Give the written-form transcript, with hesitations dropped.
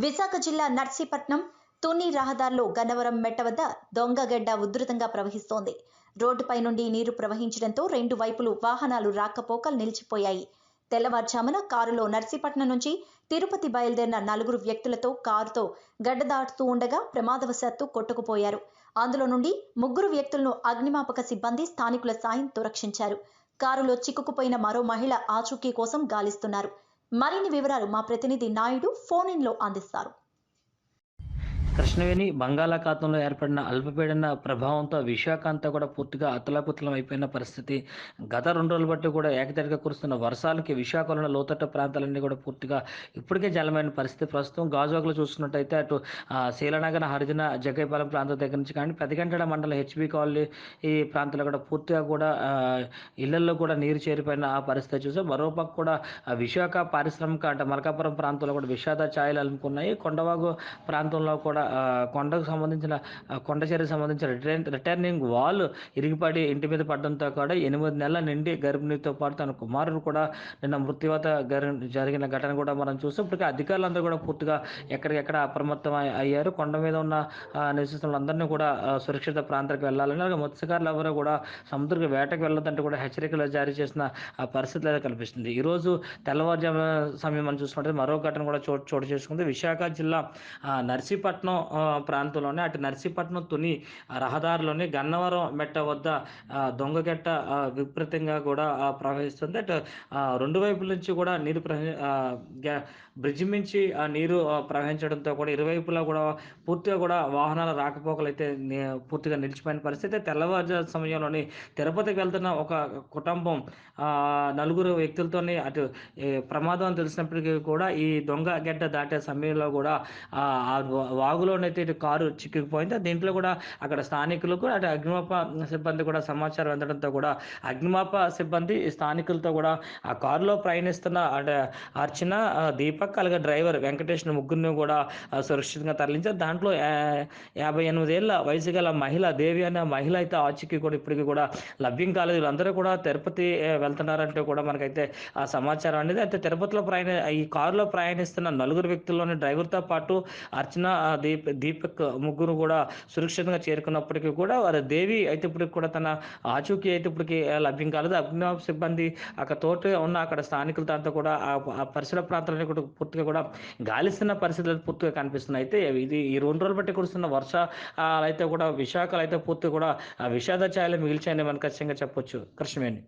విశాఖ జిల్లా నర్సీపట్నం తుని రహదారిలో గన్నవరం మెట్ట వద్ద దొంగగడ్డ ఉధృతంగా ప్రవహిస్తోంది. రోడ్డుపై నుండి నీరు ప్రవహించడంతో రెండు వైపులు వాహనాలు రాకపోకలు నిలిచిపోయాయి. తెల్లవారుజామున కారులో నర్సీపట్నం నుంచి తిరుపతి బయలుదేరిన నలుగురు వ్యక్తులతో కారుతో గడ్డ దాటుతూ ఉండగా ప్రమాదవశాత్తు కొట్టుకుపోయారు. అందులో నుండి ముగ్గురు వ్యక్తులను అగ్నిమాపక సిబ్బంది స్థానికుల సాయంతో రక్షించారు. కారులో చిక్కుకుపోయిన మరో మహిళ ఆచూకీ కోసం గాలిస్తున్నారు. మరిన్ని వివరాలు మా ప్రతినిధి నాయుడు ఫోన్ ఇన్ లో అందిస్తారు. కృష్ణవేణి బంగాళాఖాతంలో ఏర్పడిన అల్పపీడన ప్రభావంతో విశాఖ అంతా కూడా పూర్తిగా అతలాకుతలం అయిపోయిన పరిస్థితి. గత 2 రోజులు బట్టి కూడా ఏకధాటిగా కురుస్తున్న వర్షాలకి విశాఖలోని లోతట్టు ప్రాంతాలన్నీ కూడా పూర్తిగా ఇప్పటికే జలమైన పరిస్థితి. ప్రస్తుతం గాజువాకలో చూసుకున్నట్టయితే అటు శీలనగర్, హరిజన, జగ్గైపాలెం ప్రాంతం దగ్గర నుంచి కానీ పెదగంటడ మండలం హెచ్బి కాలనీ ఈ ప్రాంతాల్లో కూడా పూర్తిగా కూడా ఇళ్లల్లో కూడా నీరు చేరిపోయిన ఆ పరిస్థితి చూసాం. మరోపక్క కూడా విశాఖ పారిశ్రామిక అంటే మలకాపురం ప్రాంతంలో కూడా విషాద ఛాయలు అలుముకున్నాయి. కొండవాగు ప్రాంతంలో కూడా కొండకు సంబంధించిన కొండ చర్యకు సంబంధించిన రిటర్నింగ్ వాల్ ఇరిగిపడి ఇంటి మీద పడడంతో కూడా 8 నెలల నిండి గర్భిణితో పాటు తన కుమారుడు కూడా నిన్న మృత్యువాత జరిగిన ఘటన కూడా మనం చూసాం. ఇప్పటికే అధికారులందరూ కూడా పూర్తిగా ఎక్కడికెక్కడ అప్రమత్తం అయ్యారు. కొండ మీద ఉన్న నివసిస్తులందరినీ కూడా సురక్షిత ప్రాంతాలకు వెళ్ళాలని, అలాగే మత్స్యకారులు ఎవరో కూడా సముద్ర వేటకు వెళ్ళొద్దంటూ కూడా హెచ్చరికలు జారీ చేసిన పరిస్థితి అయితే కనిపిస్తుంది. ఈరోజు తెల్లవారుజామున సమయం మనం చూసుకుంటే మరో ఘటన కూడా చోటు చేసుకుంది. విశాఖ జిల్లా నర్సీపట్నం ప్రాంతంలోనే అటు నర్సీపట్నం తుని రహదారిలోని గన్నవరం మెట్ట వద్ద దొంగగట్ట విపరీతంగా కూడా ప్రవహిస్తుంది. అటు రెండు వైపుల నుంచి కూడా నీరు బ్రిడ్జి మించి ఆ నీరు ప్రవహించడంతో కూడా ఇరువైపులా కూడా పూర్తిగా కూడా వాహనాల రాకపోకలు అయితే పూర్తిగా నిలిచిపోయిన పరిస్థితి. తెల్లవారుజాము సమయంలోని తిరుపతికి వెళ్తున్న ఒక కుటుంబం నలుగురు వ్యక్తులతోని అటు ప్రమాదం అని తెలిసినప్పటికీ కూడా ఈ దొంగ గడ్డ దాటే సమయంలో కూడా వాగులోనైతే ఇటు కారు చిక్కుకుపోయింది. దీంట్లో కూడా అక్కడ స్థానికులు కూడా అటు అగ్నిమాప సిబ్బంది కూడా సమాచారం అందడంతో కూడా అగ్నిమాప సిబ్బంది స్థానికులతో కూడా ఆ కారులో ప్రయాణిస్తున్న అంటే అర్చన, దీపక్ అలాగే డ్రైవర్ వెంకటేష్ ముగ్గురిని కూడా సురక్షితంగా తరలించారు. దాంట్లో 58 ఏళ్ల వయసు గల మహిళ దేవి అనే మహిళ అయితే ఆచూకీ కూడా ఇప్పటికీ కూడా లభ్యం కాలేదు. వీళ్ళందరూ కూడా తిరుపతి వెళ్తున్నారంటే కూడా మనకైతే ఆ సమాచారం అనేది. అయితే తిరుపతిలో ఈ కారులో ప్రయాణిస్తున్న నలుగురు వ్యక్తుల్లోని డ్రైవర్తో పాటు అర్చన, దీపక్ ముగ్గురు కూడా సురక్షితంగా చేరుకున్నప్పటికీ కూడా వారి దేవి అయితే ఇప్పటికి కూడా తన ఆచూకీ అయితే ఇప్పటికీ లభ్యం కాలేదు. అగ్నిమాపక సిబ్బంది అక్కడ తోట ఉన్న అక్కడ స్థానికుల దాంతో కూడా ఆ పరిసర ప్రాంతాలన్నీ కూడా పూర్తిగా కూడా గాలిస్తున్న పరిస్థితులు పూర్తిగా కనిపిస్తున్నాయి. అయితే ఇది ఈ 2 రోజులు బట్టి కురుస్తున్న వర్షాలు అయితే కూడా విశాఖలో అయితే పూర్తిగా కూడా విషాద ఛాయలు మిగిల్చాయని మనం ఖచ్చితంగా చెప్పొచ్చు. కృష్ణవేణి.